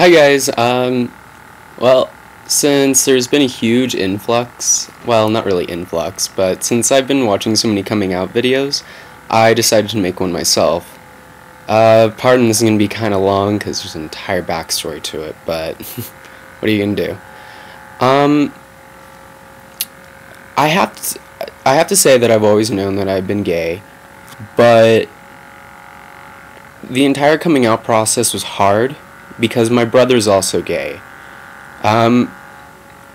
Hi guys. Well, since there's been a huge influx, well, not really influx, but since I've been watching so many coming out videos, I decided to make one myself. Pardon, this is gonna be kind of long because there's an entire backstory to it, but what are you gonna do? Um, I have to, I have to say that I've always known that I've been gay, but the entire coming out process was hard because my brother's also gay. Um,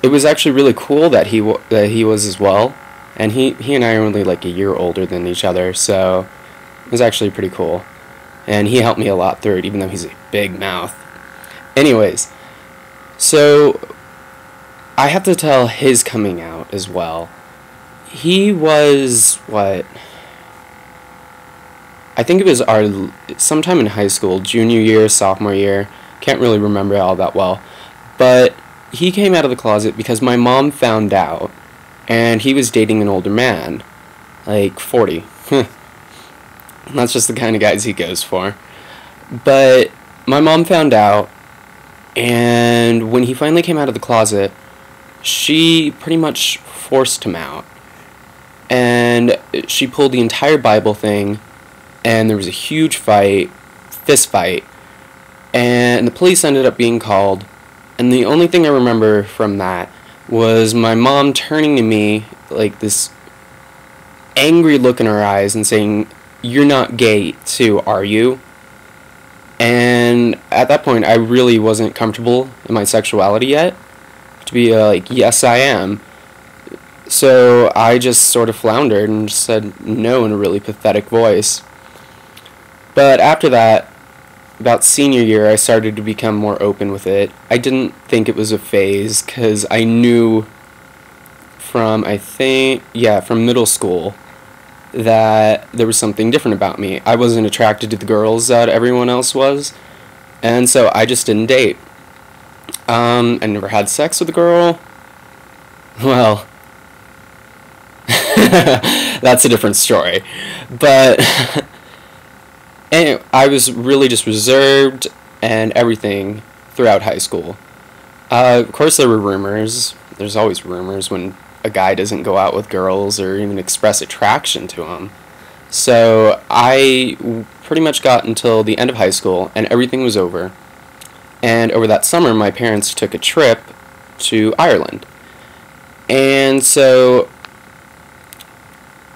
it was actually really cool that he was as well, and he and I are only like a year older than each other, so it was actually pretty cool. And he helped me a lot through it, even though he's a big mouth. Anyways, so I have to tell his coming out as well. He was what? I think it was our sometime in high school, junior year, sophomore year. Can't really remember all that well, but he came out of the closet because my mom found out, and he was dating an older man, like 40. That's just the kind of guys he goes for. But my mom found out, and when he finally came out of the closet, she pretty much forced him out. And she pulled the entire Bible thing, and there was a huge fight, fist fight, and the police ended up being called. And the only thing I remember from that was my mom turning to me, like this angry look in her eyes, and saying, "You're not gay too, are you?" And at that point, I really wasn't comfortable in my sexuality yet, to be like, "Yes, I am." So I just sort of floundered and just said no in a really pathetic voice. But after that, about senior year, I started to become more open with it. I didn't think it was a phase, because I knew from, from middle school, that there was something different about me. I wasn't attracted to the girls that everyone else was, and so I just didn't date. I never had sex with a girl. Well, that's a different story. But anyway, I was really just reserved and everything throughout high school. Of course, there were rumors. There's always rumors when a guy doesn't go out with girls or even express attraction to them. So I pretty much got until the end of high school, and everything was over. And over that summer, my parents took a trip to Ireland. And so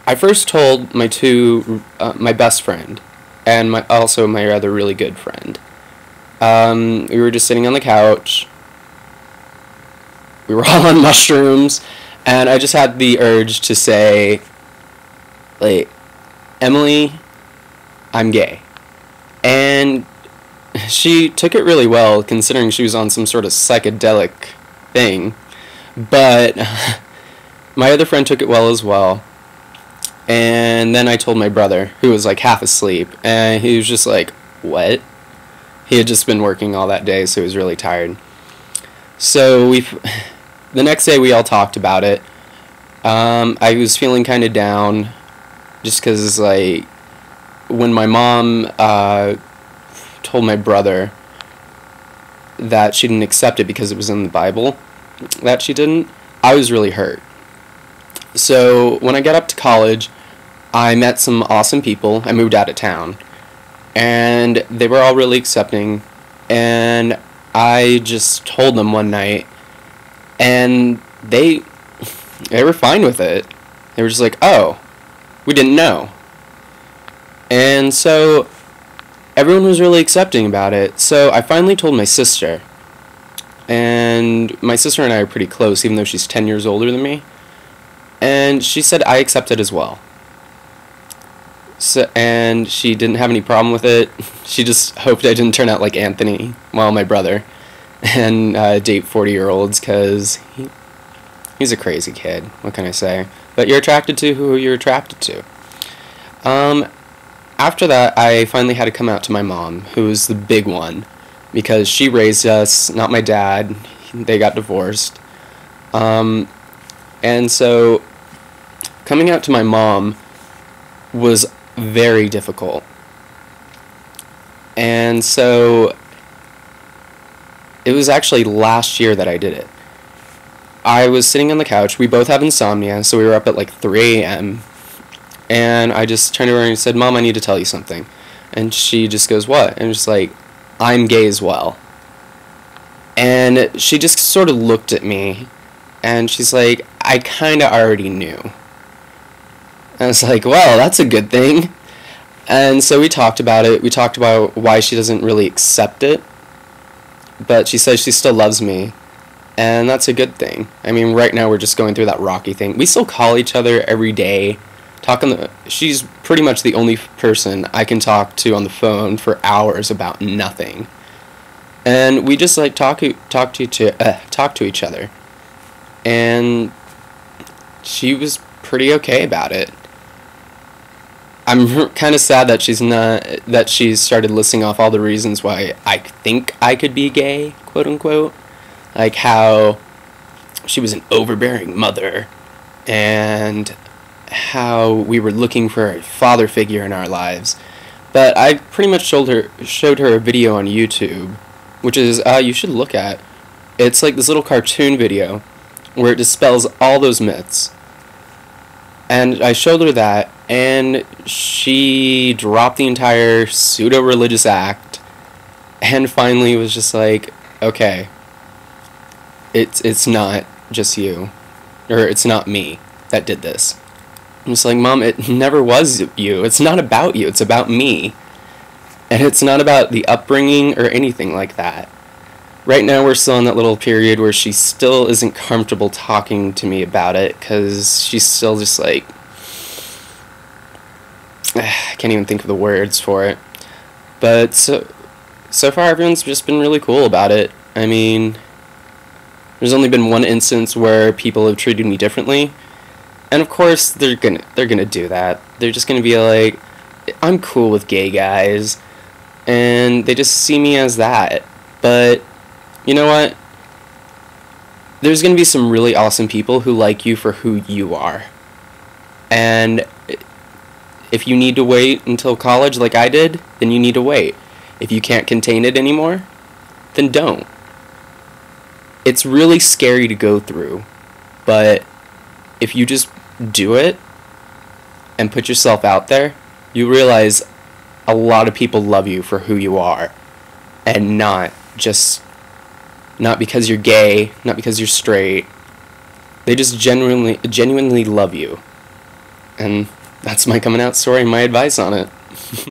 I first told my best friend, and also my other really good friend. We were just sitting on the couch. We were all on mushrooms, and I just had the urge to say, like, "Emily, I'm gay." And she took it really well, considering she was on some sort of psychedelic thing. But my other friend took it well as well. And then I told my brother, who was like half asleep, and he was just like, "What?" He had just been working all that day, so he was really tired. So the next day we all talked about it. I was feeling kind of down, just because, like, when my mom told my brother that she didn't accept it because it was in the Bible, that she didn't, I was really hurt. So when I got up to college, I met some awesome people. I moved out of town, and they were all really accepting, and I just told them one night, and they were fine with it. They were just like, "Oh, we didn't know." And so everyone was really accepting about it. So I finally told my sister, and my sister and I are pretty close, even though she's 10 years older than me. And she said I accepted as well. So, and she didn't have any problem with it. She just hoped I didn't turn out like Anthony, well, my brother, and date 40-year-olds, because he's a crazy kid. What can I say? But you're attracted to who you're attracted to. After that, I finally had to come out to my mom, who was the big one, because she raised us, not my dad. They got divorced. And so coming out to my mom was very difficult. And so was actually last year that I did it. I was sitting on the couch. We both have insomnia, so we were up at like 3 a.m. And I just turned to her and said, "Mom, I need to tell you something." And she just goes, "What?" And I'm just like, "I'm gay as well." And she just sort of looked at me, and she's like, "I kind of already knew." And I was like, "Well, that's a good thing." And so we talked about it. We talked about why she doesn't really accept it, but she says she still loves me, and that's a good thing. I mean, right now we're just going through that rocky thing. We still call each other every day. She's pretty much the only person I can talk to on the phone for hours about nothing, and we just like talk to each other. And she was pretty okay about it. I'm kind of sad that she's started listing off all the reasons why I think I could be gay, quote unquote. Like how she was an overbearing mother, and how we were looking for a father figure in our lives. But I pretty much showed her a video on YouTube, which is, you should look at. It's like this little cartoon video where it dispels all those myths. And I showed her that, and she dropped the entire pseudo-religious act, and finally was just like, okay, it's not just you, or it's not me that did this. I'm just like, "Mom, it never was you. It's not about you. It's about me. And it's not about the upbringing or anything like that." Right now we're still in that little period where she still isn't comfortable talking to me about it, because she's still just like, I can't even think of the words for it. But so far everyone's just been really cool about it. I mean, there's only been one instance where people have treated me differently, and of course they're gonna do that. They're just gonna be like, "I'm cool with gay guys," and they just see me as that. But you know what? There's gonna be some really awesome people who like you for who you are. And if you need to wait until college like I did, then you need to wait. If you can't contain it anymore, then don't. It's really scary to go through, but if you just do it and put yourself out there, you realize a lot of people love you for who you are, and not because you're gay, not because you're straight. They just genuinely love you. And that's my coming out story and my advice on it.